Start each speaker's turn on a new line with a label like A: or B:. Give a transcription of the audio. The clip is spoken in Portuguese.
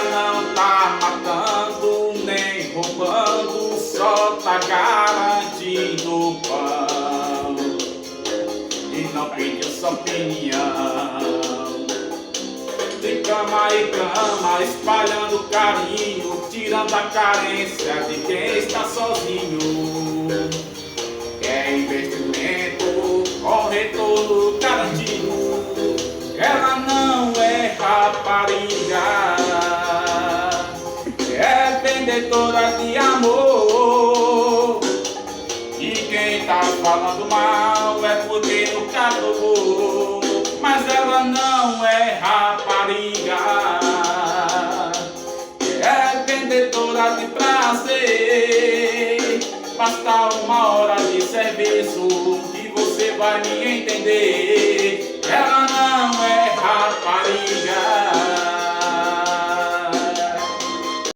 A: Ela não tá matando nem roubando, só tá garantindo pão. E não pediu sua opinião. De cama em cama, espalhando carinho, tirando a carência de quem está sozinho. É investimento com retorno garantido. Ela não é rapariga, é vendedora de amor. E quem tá falando mal é porque nunca provou. Mas ela não é rapariga, é vendedora de prazer. Basta uma hora de serviço que você vai me entender. Ela não é rapariga.